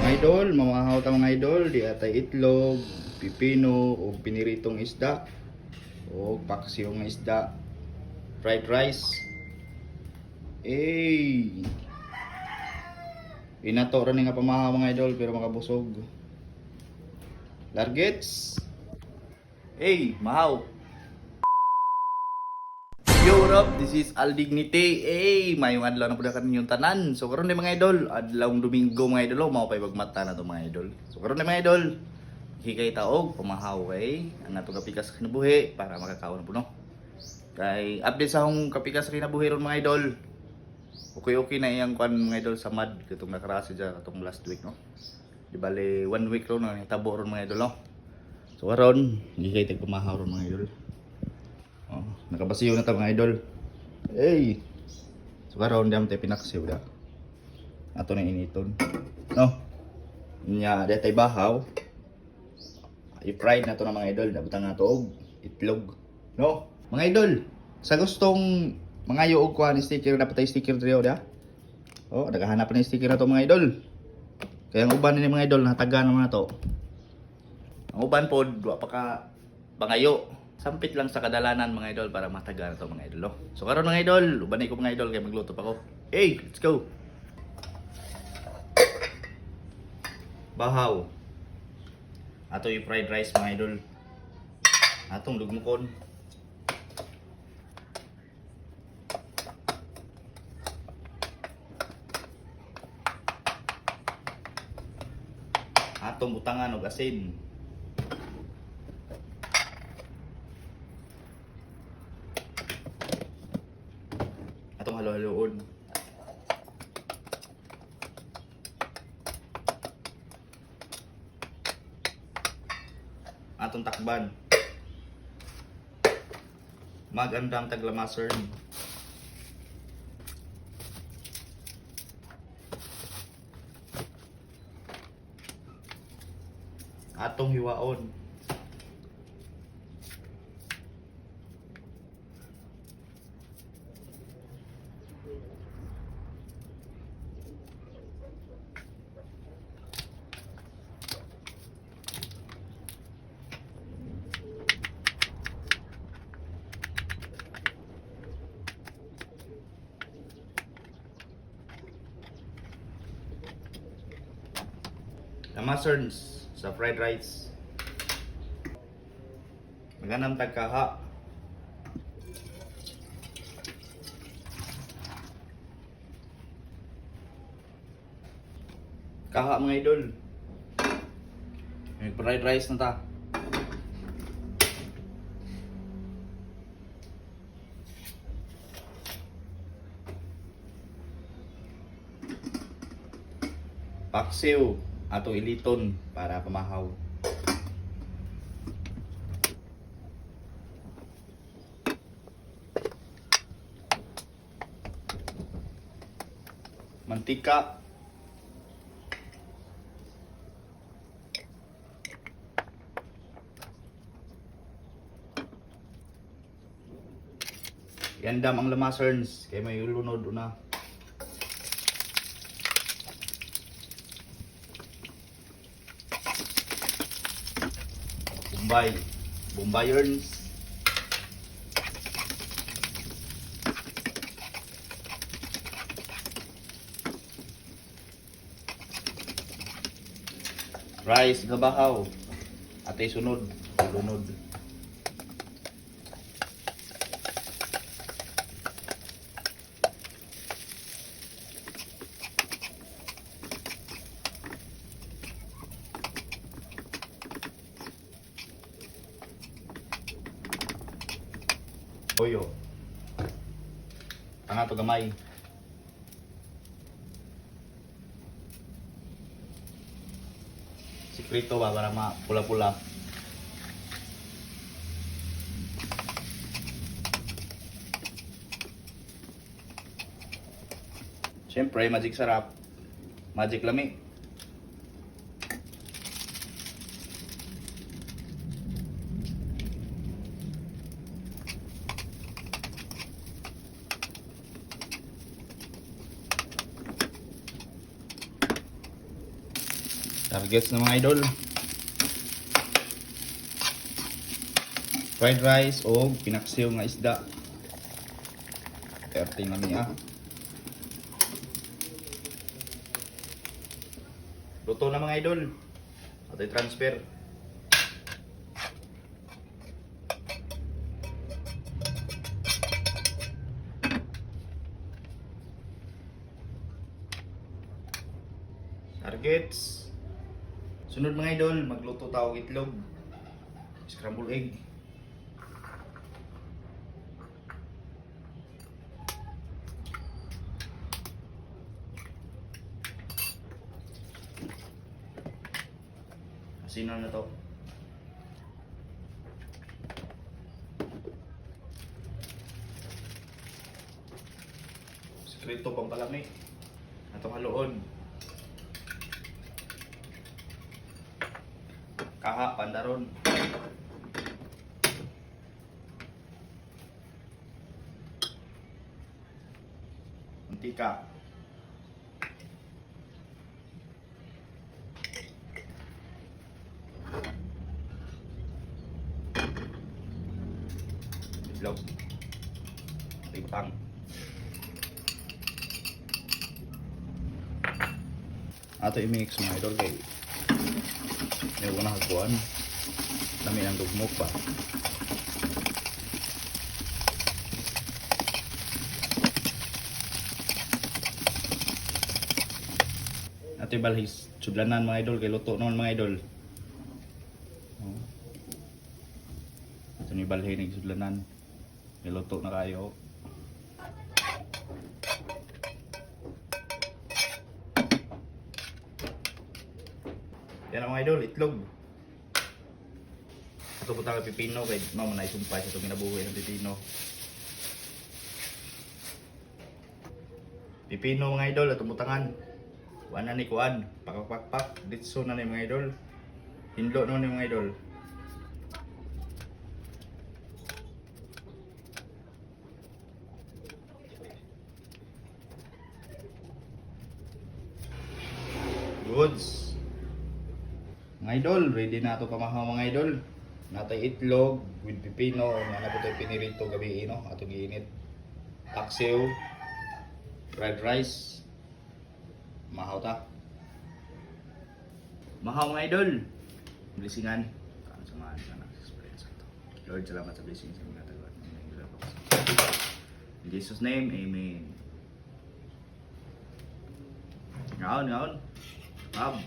Idol, mamahaw ta mga idol, di atay itlog, pipino o piniritong isda o paksiw nga isda, fried rice. Inato ra ni nga pamahaw mga idol pero makabusog. Largets. Mahaw. Yo, what up? This is Aldignity. Mayong adlaw na po na kaninyong tanan. So karon ni mga idol, adlawng Domingo mga idol, mao pay pagmata na to mga idol. So karon ni mga idol, hikay taog pamahaw kay ang ato kapikas sa kinabuhi para makakaon po no. Kay update sa akong kapikas sa kinabuhi ron mga idol. Okay na iyang kuan mga idol sa mad katong nakarasi dyan katong last week no. Di bale 1 week ron na hitabo ron mga idol no. So karon, hikay tag pamahaw ron mga idol. Oh, nakabasiyo na ta mga idol. So karon diam tay pinaksiw da. Ato na initon. No. Nya detay bahaw. I-fried na to ng mga idol, dabutang na to og itlog. No, mga idol. Sa gustong mga og kuan sticker dapat tay sticker diri da. Oh, naghahanap na sticker na to mga idol. Kaya ang uban ni mga idol natagan naman na to. Ang uban pod wa pa ka bangayo. Sampit lang sa kadalanan mga idol para mataga na to mga idol. So karon mga idol, ubanay ko mga idol kay magluto pa ko. Let's go. Bahaw. Ato yung fried rice mga idol. Atong lugmukon. Atong butangan og asin. Atong halo-haloon. Atong takban. Magandang taglamasern. Atong hiwaon. Lamaserns sa fried rice. Maganam tagkaha. Kaha mga idol. May fried rice na ta. Paksiw atong iliton para pamahaw. Mantika. Yandam ang lamaserns kay may ulunod una. Bombayerns. Rice nga bahaw. Atay sunod, lunod. Toyo. Ang ato gamay. Sikrito ba para pula-pula. Siyempre, magic sarap. Magic lami. Targets na mga idol. Fried rice o pinaksiw nga isda. 30 na niya. Luto na mga idol. Ato transfer. Targets. Sunod mga idol, magluto tawag itlog. Scramble egg. Asinan na to. Sekreto pang palami. Atong haluon. Kaha, pandaron. Mantika. Itlog. Timpang. Ato i-mix mga idol kay may una haguan. Dami ng dugmok pa. Ato ibalhis sudlanan mga idol kay luto naman mga idol. Ato ni balhin ng sudlanan. Niluto na kayo. Yan ang mga idol, itlog. Ito po tayo pipino kay mama na isumpay sa itong ginabuhay ng pipino. Pipino mga idol, itong butangan. Wala ni kuan, pakpak, ditso na ni mga idol. Hindlo na ni mga idol. Goods. Mga idol, ready na ito pamahaw mga idol. Natay itlog with pipino, nga na po ito pinirito gabi no, ato giinit. Paksiw, fried rice. Mahaw ta. Mahaw mga idol. Blessingan. Samahan sana sa experience ito. Lord, salamat sa blessing sa mga tagad. In Jesus' name, amen. Ngaon. Ab.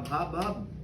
Hab.